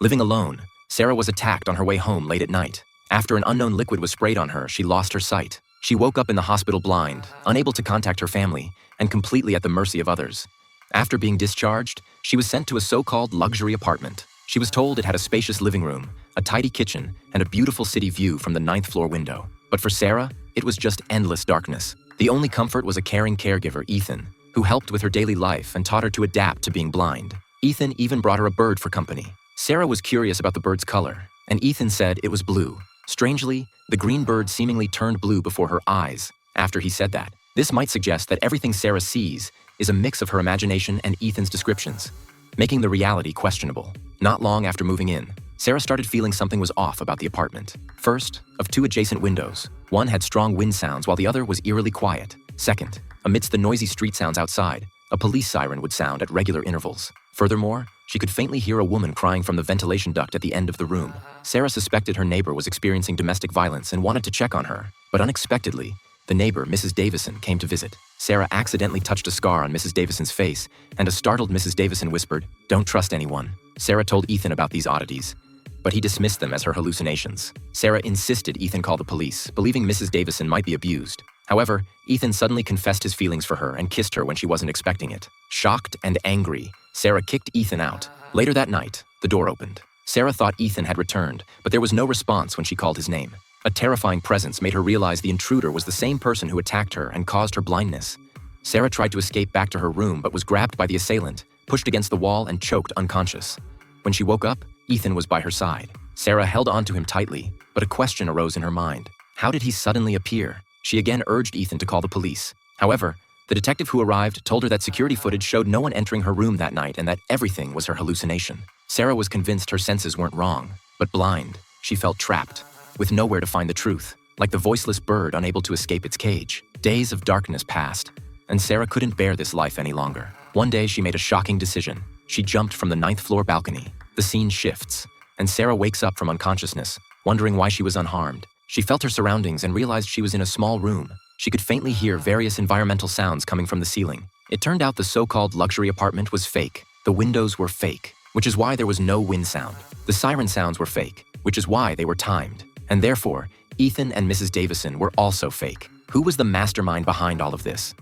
Living alone, Sarah was attacked on her way home late at night. After an unknown liquid was sprayed on her, she lost her sight. She woke up in the hospital blind, unable to contact her family, and completely at the mercy of others. After being discharged, she was sent to a so-called luxury apartment. She was told it had a spacious living room, a tidy kitchen, and a beautiful city view from the 9th floor window. But for Sarah, it was just endless darkness. The only comfort was a caring caregiver, Ethan, who helped with her daily life and taught her to adapt to being blind. Ethan even brought her a bird for company. Sarah was curious about the bird's color, and Ethan said it was blue. Strangely, the green bird seemingly turned blue before her eyes after he said that. This might suggest that everything Sarah sees is a mix of her imagination and Ethan's descriptions, making the reality questionable. Not long after moving in, Sarah started feeling something was off about the apartment. First, of 2 adjacent windows, one had strong wind sounds while the other was eerily quiet. Second, amidst the noisy street sounds outside, a police siren would sound at regular intervals. Furthermore, she could faintly hear a woman crying from the ventilation duct at the end of the room. Sarah suspected her neighbor was experiencing domestic violence and wanted to check on her, but unexpectedly, the neighbor, Mrs. Davison, came to visit. Sarah accidentally touched a scar on Mrs. Davison's face, and a startled Mrs. Davison whispered, "Don't trust anyone." Sarah told Ethan about these oddities, but he dismissed them as her hallucinations. Sarah insisted Ethan call the police, believing Mrs. Davison might be abused. However, Ethan suddenly confessed his feelings for her and kissed her when she wasn't expecting it. Shocked and angry, Sarah kicked Ethan out. Later that night, the door opened. Sarah thought Ethan had returned, but there was no response when she called his name. A terrifying presence made her realize the intruder was the same person who attacked her and caused her blindness. Sarah tried to escape back to her room but was grabbed by the assailant, pushed against the wall, and choked unconscious. When she woke up, Ethan was by her side. Sarah held onto him tightly, but a question arose in her mind. How did he suddenly appear? She again urged Ethan to call the police. However, the detective who arrived told her that security footage showed no one entering her room that night and that everything was her hallucination. Sarah was convinced her senses weren't wrong, but blind, she felt trapped, with nowhere to find the truth, like the voiceless bird unable to escape its cage. Days of darkness passed, and Sarah couldn't bear this life any longer. One day she made a shocking decision. She jumped from the 9th floor balcony. The scene shifts, and Sarah wakes up from unconsciousness, wondering why she was unharmed. She felt her surroundings and realized she was in a small room. She could faintly hear various environmental sounds coming from the ceiling. It turned out the so-called luxury apartment was fake. The windows were fake, which is why there was no wind sound. The siren sounds were fake, which is why they were timed. And therefore, Ethan and Mrs. Davison were also fake. Who was the mastermind behind all of this?